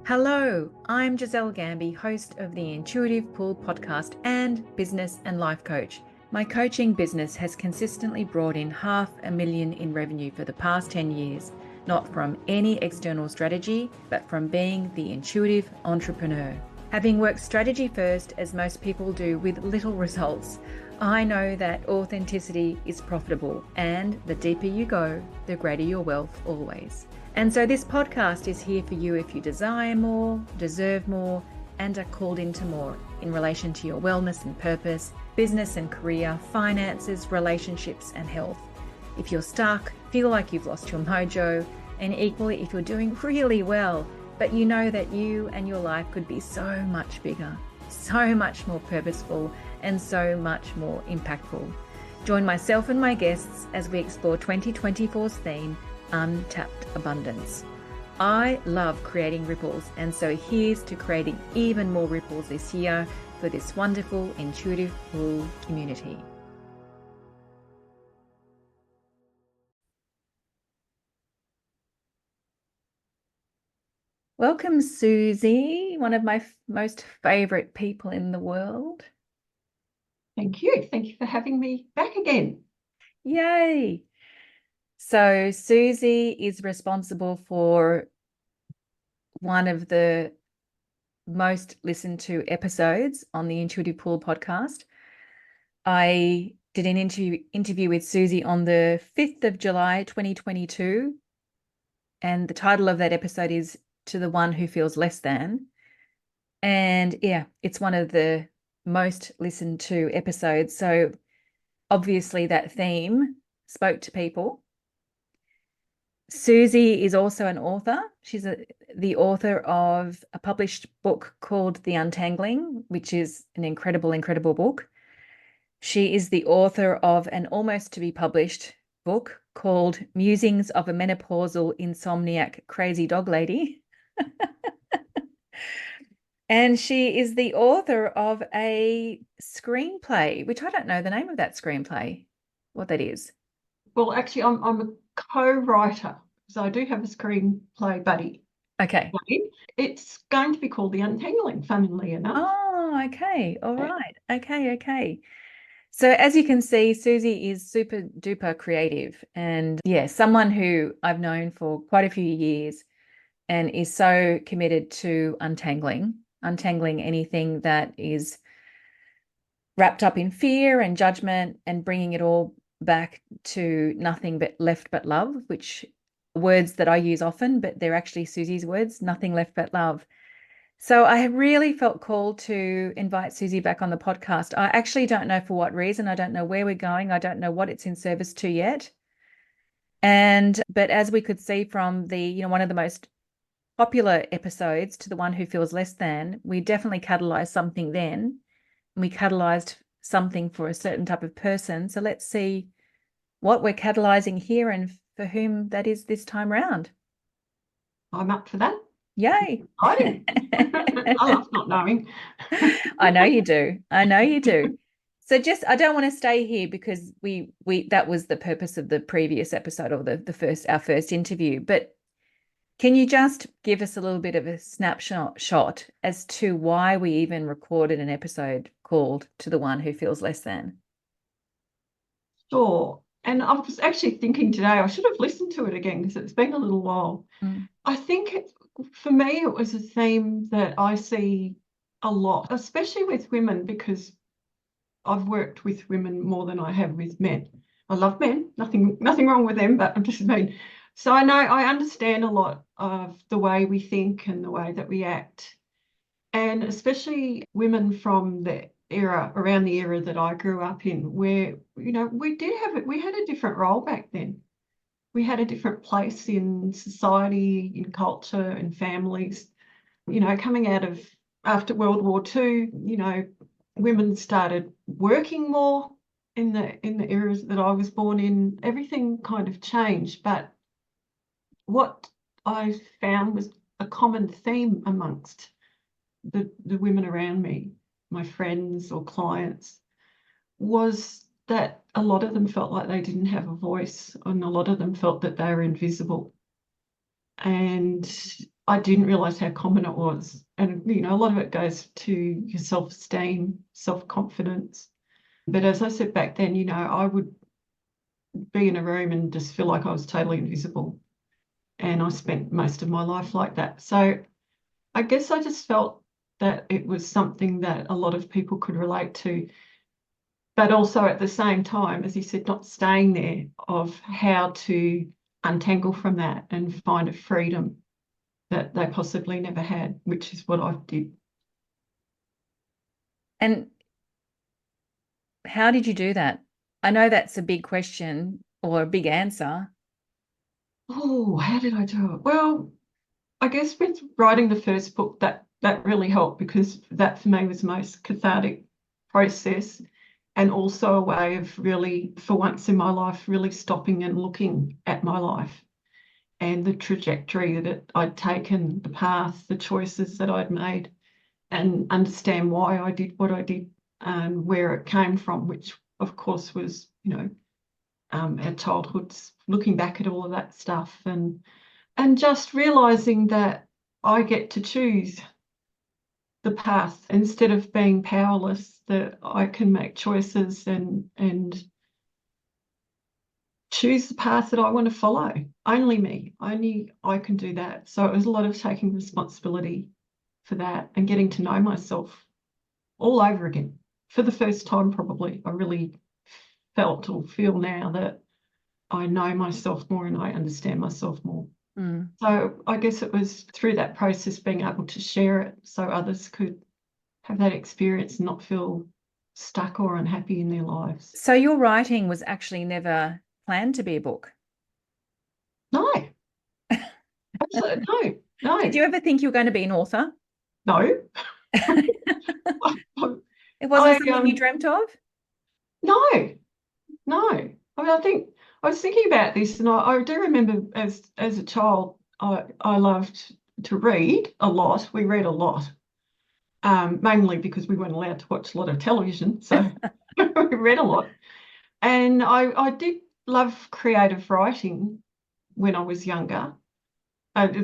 Hello, I'm Giselle Gamby, host of the Intuitive Pool podcast and business and life coach. My coaching business has consistently brought in $500,000 in revenue for the past 10 years, not from any external strategy, but from being the intuitive entrepreneur. Having worked strategy first, as most people do, with little results, I know that authenticity is profitable, and the deeper you go, the greater your wealth always. And so this podcast is here for you if you desire more, deserve more, and are called into more in relation to your wellness and purpose, business and career, finances, relationships, and health. If you're stuck, feel like you've lost your mojo, and equally if you're doing really well, but you know that you and your life could be so much bigger, so much more purposeful, and so much more impactful. Join myself and my guests as we explore 2024's theme, Untapped Abundance. I love creating ripples, and so here's to creating even more ripples this year for this wonderful intuitive pool community. Welcome, Suzie, one of my most favourite people in the world. Thank you. Thank you for having me back again. Yay! So Suzie is responsible for one of the most listened to episodes on the Intuitive Pool podcast. I did an interview with Suzie on the 5th of July, 2022. And the title of that episode is To the One Who Feels Less Than. And yeah, it's one of the most listened to episodes. So obviously that theme spoke to people. Suzie is also an author. She's the author of a published book called The Untangling, which is an incredible, incredible book. She is the author of an almost to be published book called Musings of a Menopausal Insomniac Crazy Dog Lady. And she is the author of a screenplay, which I don't know the name of that screenplay, what that is. Well, actually, I'm a co-writer, so I do have a screenplay buddy. Okay. It's going to be called The Untangling, funnily enough. Oh, okay. All right. Okay. So as you can see, Suzie is super duper creative and yeah, someone who I've known for quite a few years and is so committed to untangling anything that is wrapped up in fear and judgment and bringing it all back to nothing but left but love, which words that I use often, but they're actually Suzie's words, nothing left but love. So I really felt called to invite Suzie back on the podcast. I actually don't know for what reason. I don't know where we're going. I don't know what it's in service to yet. But as we could see from the, one of the most popular episodes, To the One Who Feels Less Than, we definitely catalyzed something then. And we catalyzed something for a certain type of person. So let's see what we're catalyzing here and for whom that is this time round. I'm up for that. Yay. I love not knowing. I know you do. So I don't want to stay here because we that was the purpose of the previous episode or our first interview. But can you just give us a little bit of a snapshot as to why we even recorded an episode called To the One Who Feels Less Than? Sure. And I was actually thinking today, I should have listened to it again because it's been a little while. I think for me, it was a theme that I see a lot, especially with women, because I've worked with women more than I have with men. I love men, nothing wrong with them, but I'm just saying. So I understand a lot of the way we think and the way that we act. And especially women from the era, around the era that I grew up in, where, we had a different role back then. We had a different place in society, in culture and families. Coming out of after World War II, women started working more in the eras that I was born in. Everything kind of changed, but what I found was a common theme amongst the women around me, my friends or clients, was that a lot of them felt like they didn't have a voice, and a lot of them felt that they were invisible. And I didn't realize how common it was. And, a lot of it goes to your self-esteem, self-confidence. But as I said back then, I would be in a room and just feel like I was totally invisible. And I spent most of my life like that. So I guess I just felt that it was something that a lot of people could relate to, but also at the same time, as you said, not staying there, of how to untangle from that and find a freedom that they possibly never had, which is what I did. And how did you do that? I know that's a big question or a big answer. Oh, how did I do it? Well, I guess with writing the first book, that really helped, because that for me was the most cathartic process, and also a way of really, for once in my life, really stopping and looking at my life and the trajectory that I'd taken, the path, the choices that I'd made, and understand why I did what I did and where it came from, which of course was, our childhoods, looking back at all of that stuff, and just realizing that I get to choose the path instead of being powerless, that I can make choices and choose the path that I want to follow. Only me, only I can do that. So it was a lot of taking responsibility for that and getting to know myself all over again. For the first time, probably, I really felt or feel now that I know myself more and I understand myself more. So I guess it was through that process being able to share it so others could have that experience and not feel stuck or unhappy in their lives. So your writing was actually never planned to be a book? No, absolutely no. Did you ever think you were going to be an author? No. It wasn't something you dreamt of? No, no. I mean, I think I was thinking about this, and I do remember as a child, I loved to read a lot. We read a lot, mainly because we weren't allowed to watch a lot of television, so we read a lot. And I did love creative writing when I was younger.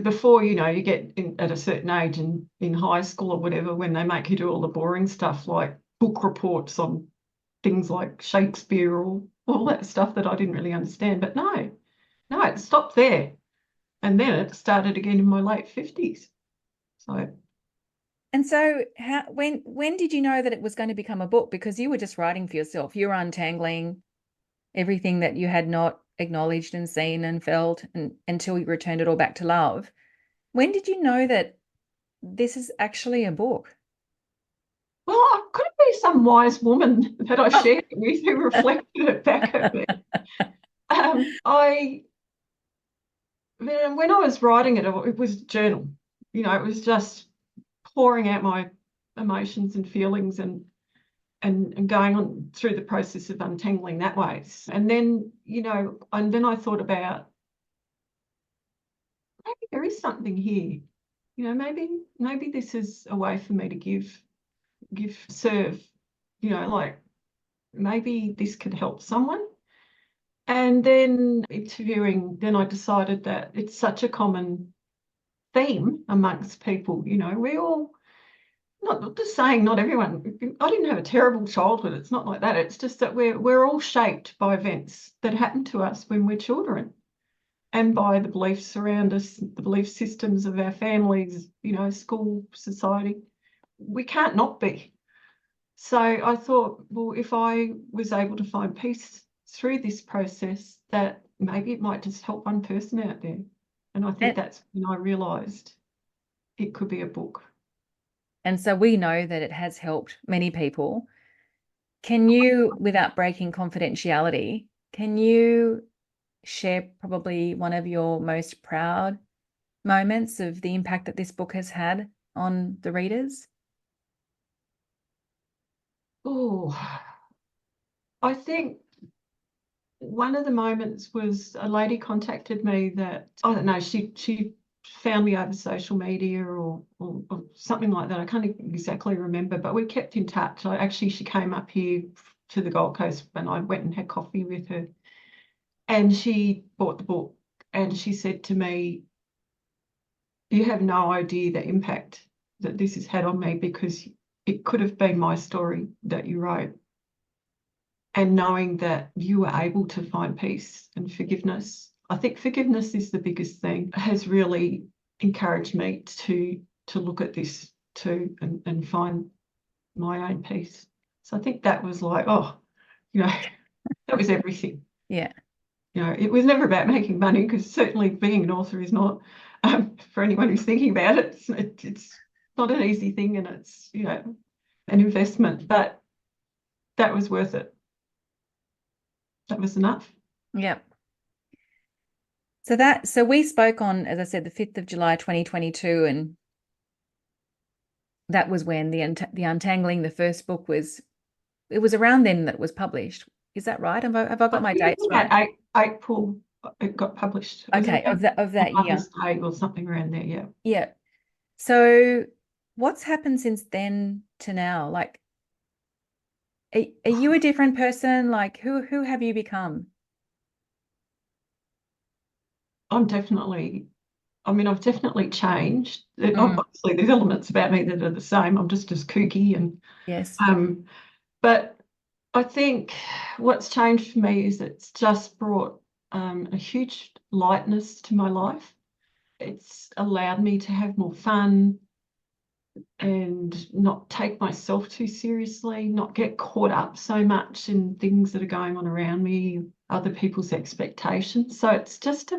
Before, you get at a certain age in high school or whatever, when they make you do all the boring stuff like book reports on things like Shakespeare or all that stuff that I didn't really understand. But no, it stopped there. And then it started again in my late 50s. So, And so when did you know that it was going to become a book? Because you were just writing for yourself. You were untangling everything that you had not acknowledged and seen and felt, and until you returned it all back to love. When did you know that this is actually a book? well, I could be some wise woman that I shared it with who reflected it back at me. When I was writing it was a journal. It was just pouring out my emotions and feelings and going on through the process of untangling that way. And then, and then I thought about, maybe there is something here. Maybe this is a way for me to serve, like maybe this could help someone. And then interviewing, then I decided that it's such a common theme amongst people. We all, not just saying not everyone, I didn't have a terrible childhood. It's not like that. It's just that we're all shaped by events that happen to us when we're children, and by the beliefs around us, the belief systems of our families, school, society. We can't not be. So I thought, well, if I was able to find peace through this process, that maybe it might just help one person out there. And I think that's when I realised it could be a book. And so we know that it has helped many people. Can you, without breaking confidentiality, can you share probably one of your most proud moments of the impact that this book has had on the readers? Oh, I think one of the moments was a lady contacted me that, I don't know, she found me over social media or something like that. I can't exactly remember, but we kept in touch. She came up here to the Gold Coast and I went and had coffee with her. And she bought the book and she said to me, you have no idea the impact that this has had on me, because it could have been my story that you wrote. And knowing that you were able to find peace and forgiveness, I think forgiveness is the biggest thing, has really encouraged me to look at this too, and find my own peace. So I think that was like, oh, that was everything. Yeah. It was never about making money, because certainly being an author is not, for anyone who's thinking about it, it's not an easy thing, and it's, an investment, but that was worth it. That was enough. Yeah. So we spoke on, as I said, the 5th of July, 2022, and that was when the Untangling, the first book, it was around then that it was published. Is that right? Have I got my dates right? April, it got published. Okay, of that year. Day or something around there, yeah. Yeah. So what's happened since then to now? Like, are you a different person? Like, who have you become? I've definitely changed. Obviously, there's elements about me that are the same. I'm just as kooky, and yes. But I think what's changed for me is it's just brought a huge lightness to my life. It's allowed me to have more fun and not take myself too seriously, not get caught up so much in things that are going on around me, other people's expectations. So it's just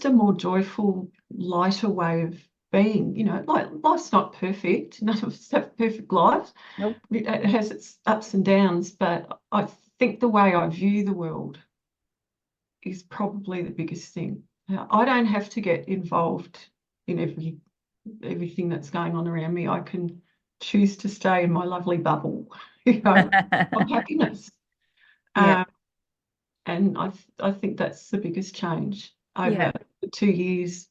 a more joyful, lighter way of being. Like, life's not perfect. None of us have perfect lives. Nope. It has its ups and downs, but I think the way I view the world is probably the biggest thing. I don't have to get involved in everything that's going on around me. I can choose to stay in my lovely bubble, of happiness. Yeah. And I think that's the biggest change over Yeah. the 2 years.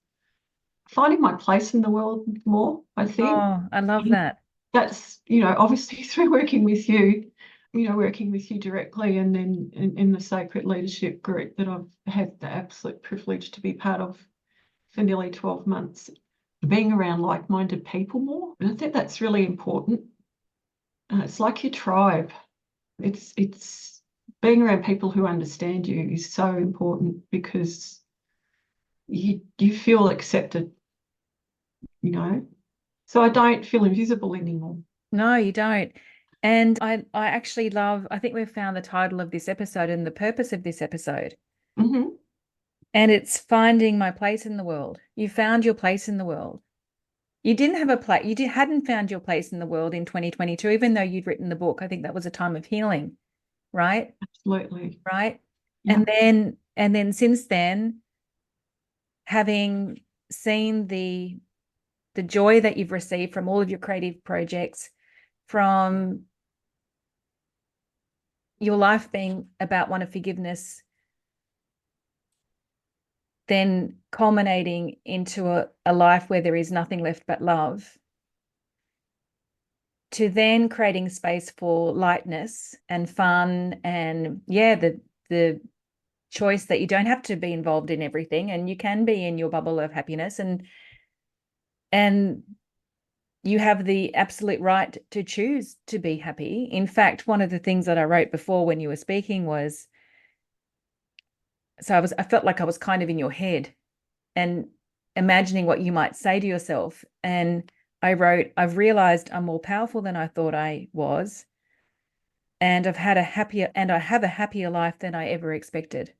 Finding my place in the world more, I think. Oh, I love that. That's, obviously through working with you, directly, and then in the Sacred Leadership group that I've had the absolute privilege to be part of for nearly 12 months, being around like-minded people more. And I think that's really important. It's like your tribe. It's being around people who understand you is so important, because you feel accepted, So I don't feel invisible anymore. No, you don't. And I actually love, I think we've found the title of this episode and the purpose of this episode. Mm-hmm. And it's finding my place in the world. You found your place in the world. You didn't have a place, hadn't found your place in the world in 2022, even though you'd written the book. I think that was a time of healing, right? Absolutely. Right. Yeah. And then since then, having seen the joy that you've received from all of your creative projects, from your life being about one of forgiveness, then culminating into a life where there is nothing left but love, to then creating space for lightness and fun, and the choice that you don't have to be involved in everything, and you can be in your bubble of happiness, and you have the absolute right to choose to be happy. In fact, one of the things that I wrote before when you were speaking was, so I felt like I was kind of in your head and imagining what you might say to yourself. And I wrote, I've realized I'm more powerful than I thought I was. And I have a happier life than I ever expected.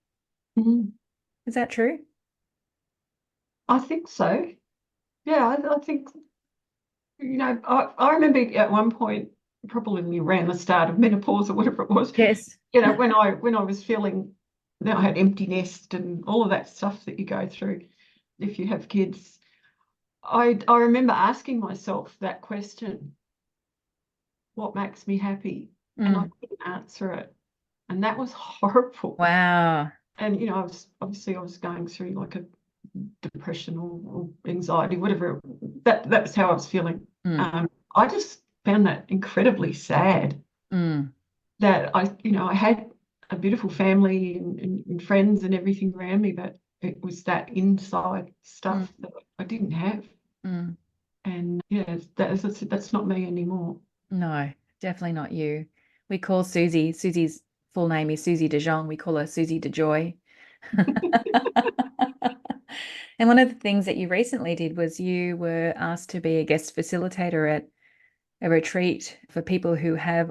Mm-hmm. Is that true? I think so. Yeah, I think, I remember at one point, probably around the start of menopause or whatever it was, Yes. when I was feeling that I had empty nest and all of that stuff that you go through if you have kids. I remember asking myself that question, what makes me happy? And I couldn't answer it. And that was horrible. Wow. And, I was going through like a depression or anxiety, whatever. That's how I was feeling. I just found that incredibly sad. That I had a beautiful family and friends and everything around me, but it was that inside stuff that I didn't have. Mm. And yeah, that's not me anymore. No, definitely not you. We call Susie's full name is Suzie de Jonge. We call her Suzie de Joy. And one of the things that you recently did was you were asked to be a guest facilitator at a retreat for people who have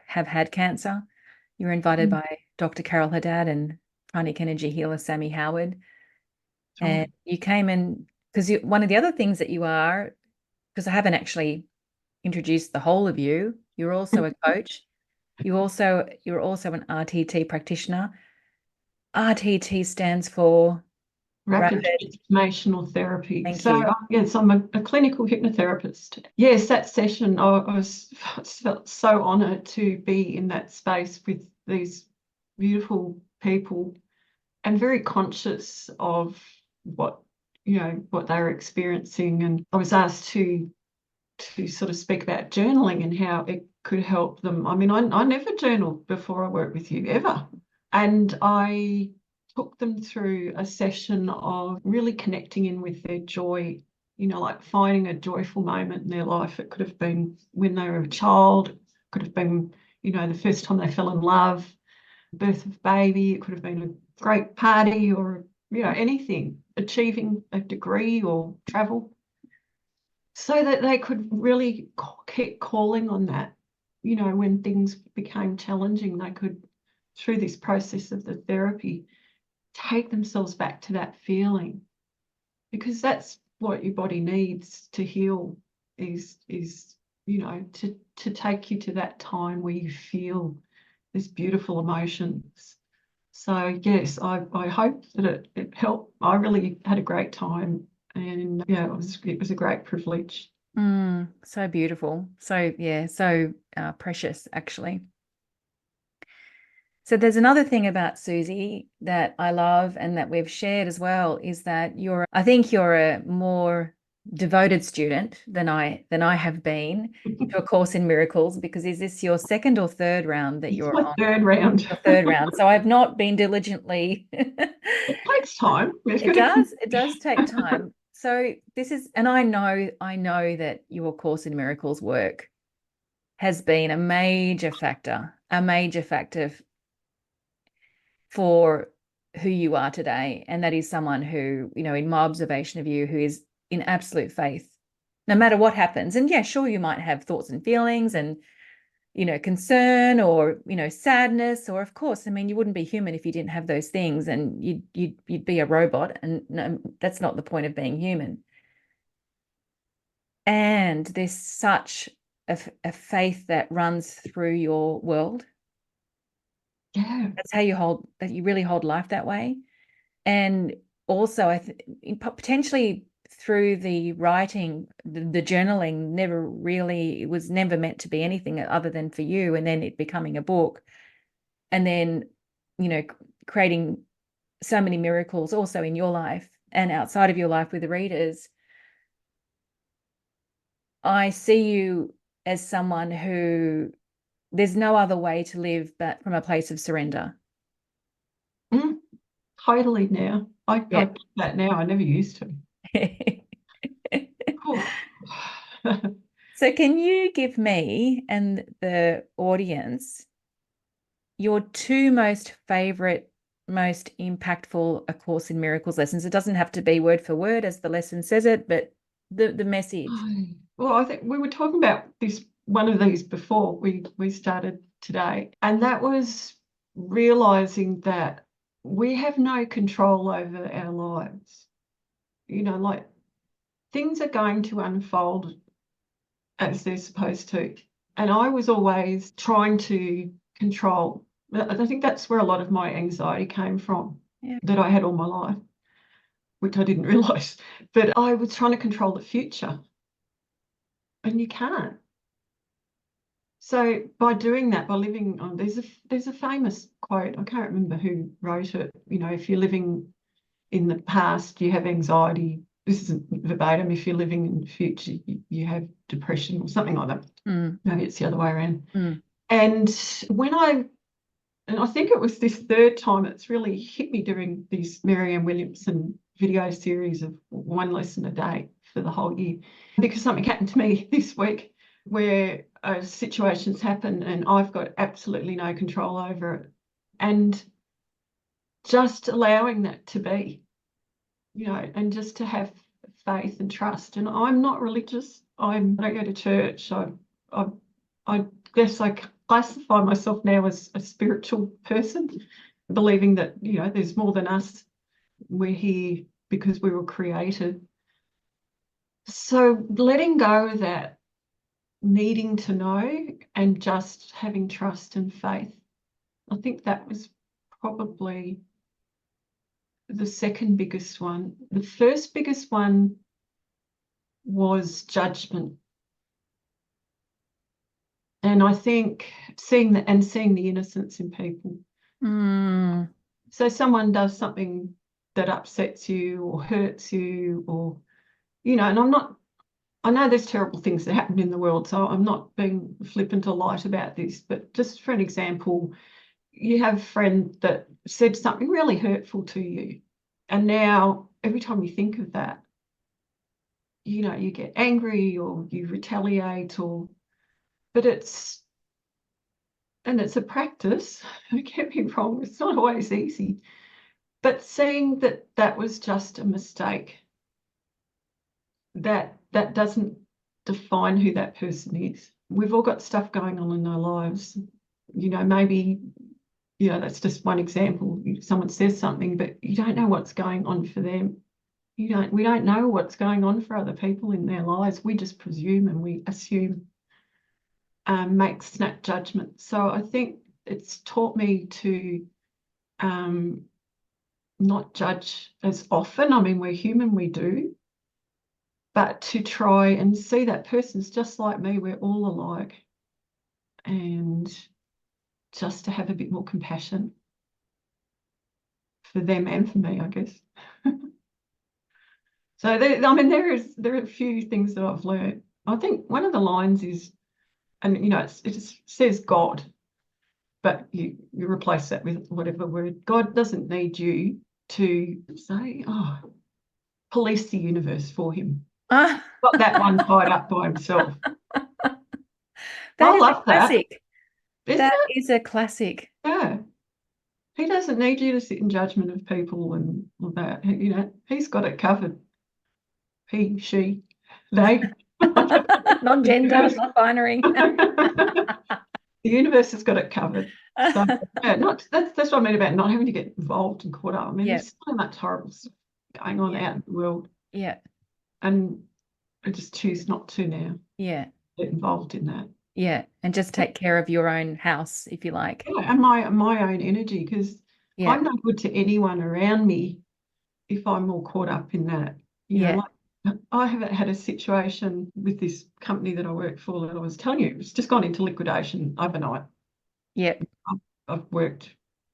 had cancer. You were invited by Dr. Carol Haddad and pranic energy healer Sammy Howard. And you came in because one of the other things that you are, because I haven't actually introduced the whole of you, you're also a coach. You're also an RTT practitioner. RTT stands for Rapid rapid. transformational therapy. Thank So you. yes, I'm a clinical hypnotherapist. Yes, that session, felt so honoured to be in that space with these beautiful people and very conscious of what what they were experiencing. And I was asked to sort of speak about journaling and how it could help them. I mean, I never journaled before I worked with you ever, and I took them through a session of really connecting in with their joy, like finding a joyful moment in their life. It could have been when they were a child, it could have been, the first time they fell in love, birth of baby, it could have been a great party or, anything, achieving a degree or travel, so that they could really keep calling on that, when things became challenging, they could, through this process of the therapy, take themselves back to that feeling, because that's what your body needs to heal, is to take you to that time where you feel these beautiful emotions. So yes, I hope that it helped. I really had a great time, and yeah, it was a great privilege. So beautiful. So yeah, so precious actually. So there's another thing about Suzie that I love and that we've shared as well is that I think you're a more devoted student than I have been to A Course in Miracles, because is this your second or third round that It's you're my on? third round. Your third round. So I've not been diligently. It takes time. It does take time. So and I know that your Course in Miracles work has been a major factor for who you are today. And that is someone who, in my observation of you, who is in absolute faith, no matter what happens. And yeah, sure, you might have thoughts and feelings and, concern or, sadness, or of course, I mean, you wouldn't be human if you didn't have those things, and you'd be a robot. And no, that's not the point of being human. And there's such a faith that runs through your world. Yeah. That's how you really hold life that way. And also, potentially through the writing, the journaling, it was never meant to be anything other than for you, and then it becoming a book, and then, creating so many miracles also in your life and outside of your life with the readers. I see you as someone who there's no other way to live but from a place of surrender. Totally now. I do that now. I never used to. So can you give me and the audience your two most favorite, most impactful A Course in Miracles lessons? It doesn't have to be word for word as the lesson says it, but the message. Well, I think we were talking about one of these before we started today, and that was realizing that we have no control over our lives. Like, things are going to unfold as they're supposed to. And I was always trying to control. I think that's where a lot of my anxiety came from, that I had all my life, which I didn't realize. But I was trying to control the future, and you can't. So by doing that, by living on, there's a famous quote, I can't remember who wrote it. If you're living in the past, you have anxiety. This isn't verbatim. If you're living in the future, you have depression or something like that. Maybe it's the other way around. And when I And I think it was this third time it's really hit me during these Marianne Williamson video series of one lesson a day for the whole year, because something happened to me this week where situations happen and I've got absolutely no control over it. And just allowing that to be, and just to have faith and trust. And I'm not religious. I don't go to church. I guess I classify myself now as a spiritual person, believing that, there's more than us. We're here because we were created. So letting go of that, needing to know, and just having trust and faith. I think that was probably the second biggest one. The first biggest one was judgment. And I think seeing the innocence in people. So someone does something that upsets you or hurts you, or, and I know there's terrible things that happen in the world, so I'm not being flippant or light about this, but just for an example, you have a friend that said something really hurtful to you. And now every time you think of that, you get angry or you retaliate, but it's a practice. Don't get me wrong, it's not always easy. But seeing that was just a mistake, that doesn't define who that person is. We've all got stuff going on in our lives. Maybe, that's just one example. Someone says something, but you don't know what's going on for them. We don't know what's going on for other people in their lives. We just presume and we assume, make snap judgments. So I think it's taught me to not judge as often. I mean, we're human, we do. But to try and see that person's just like me, we're all alike. And just to have a bit more compassion for them and for me, I guess. So there are a few things that I've learned. I think one of the lines is, and it says God, but you replace that with whatever word. God doesn't need you to say, police the universe for him. Got that one tied up by himself. That I is love a classic. That is a classic. Yeah. He doesn't need you to sit in judgment of people and all that. He's got it covered. He, she, they. Non-gender, non-binary. The universe has got it covered. So that's what I mean about not having to get involved and caught up. I mean, there's so much horrible stuff going on out in the world. Yeah. And I just choose not to now. Yeah. Get involved in that. Yeah. And just take care of your own house, if you like. Yeah, and my own energy, because I'm no good to anyone around me if I'm all caught up in that. I haven't had a situation with this company that I work for that I was telling you, it's just gone into liquidation overnight. Yeah. I've worked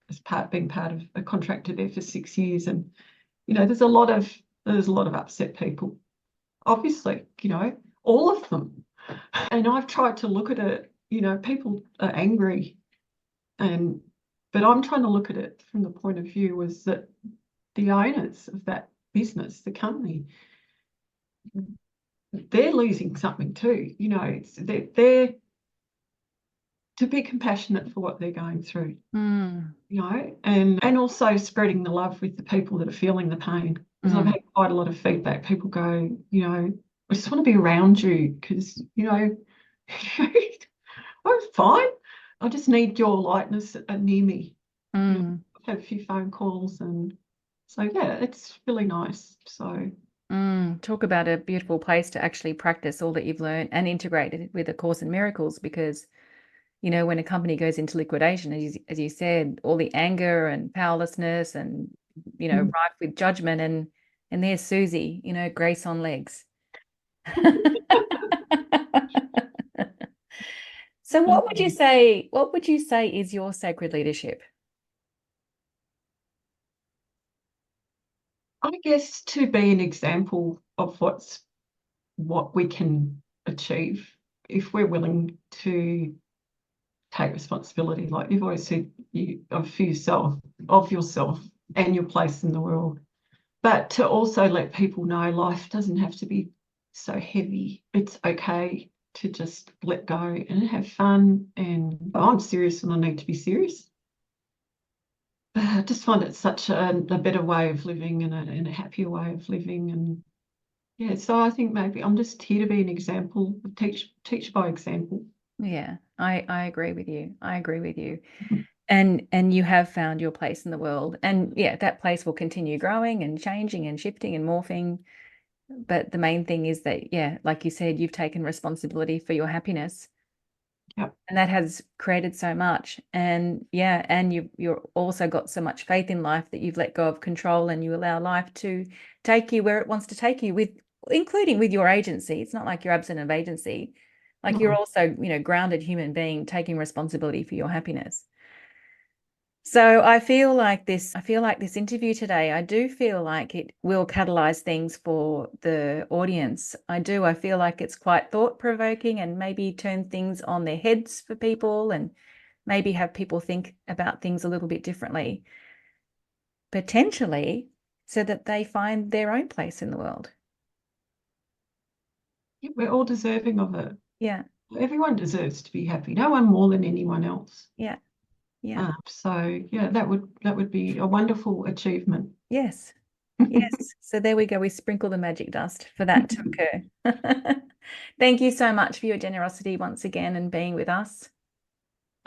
as being part of a contractor there for 6 years, and there's a lot of upset people. Obviously, all of them. And I've tried to look at it, people are angry, but I'm trying to look at it from the point of view was that the owners of that business, the company, they're losing something too. They're to be compassionate for what they're going through, and also spreading the love with the people that are feeling the pain. Because I've had quite a lot of feedback. People go, I just want to be around you because, I'm fine. I just need your lightness near me. I've had a few phone calls, and so yeah, it's really nice. So talk about a beautiful place to actually practice all that you've learned and integrate it with A Course in Miracles, because when a company goes into liquidation, as you said, all the anger and powerlessness and rife with judgment, and there's Suzie, grace on legs. So what would you say is your sacred leadership? I guess to be an example of what we can achieve if we're willing to take responsibility, like you've always said, of yourself and your place in the world. But to also let people know life doesn't have to be so heavy. It's okay to just let go and have fun. And I'm serious when I need to be serious. I just find it such a better way of living and a happier way of living. And yeah, so I think maybe I'm just here to be an example, teach by example. Yeah, I agree with you. I agree with you. And you have found your place in the world. And yeah, that place will continue growing and changing and shifting and morphing. But the main thing is that, yeah, like you said, you've taken responsibility for your happiness. Yep. And that has created so much. And yeah, and you're also got so much faith in life that you've let go of control and you allow life to take you where it wants to take you, including with your agency. It's not like you're absent of agency. Like you're also, grounded human being taking responsibility for your happiness. So I feel like this interview today, I do feel like it will catalyze things for the audience. I do. I feel like it's quite thought-provoking and maybe turn things on their heads for people and maybe have people think about things a little bit differently, potentially, so that they find their own place in the world. Yeah, we're all deserving of it. Yeah. Everyone deserves to be happy. No one more than anyone else. Yeah. Yeah. So yeah, that would be a wonderful achievement. Yes. Yes. So there we go. We sprinkle the magic dust for that to occur. Thank you so much for your generosity once again and being with us.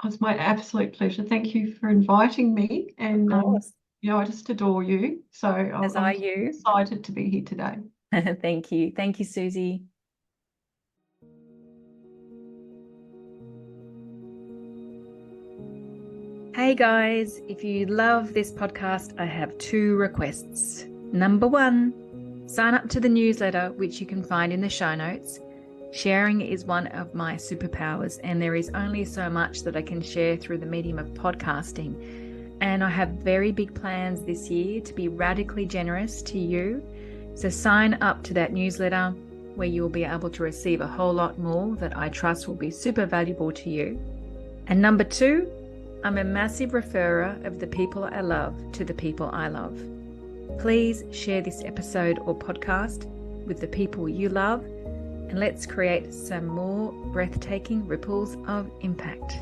It was my absolute pleasure. Thank you for inviting me. And I just adore you. So I'm excited to be here today. Thank you. Thank you, Suzie. Hey guys, if you love this podcast, I have 2 requests. Number 1, sign up to the newsletter, which you can find in the show notes. Sharing is one of my superpowers, and there is only so much that I can share through the medium of podcasting. And I have very big plans this year to be radically generous to you. So sign up to that newsletter where you'll be able to receive a whole lot more that I trust will be super valuable to you. And number 2, I'm a massive referrer of the people I love to the people I love. Please share this episode or podcast with the people you love, and let's create some more breathtaking ripples of impact.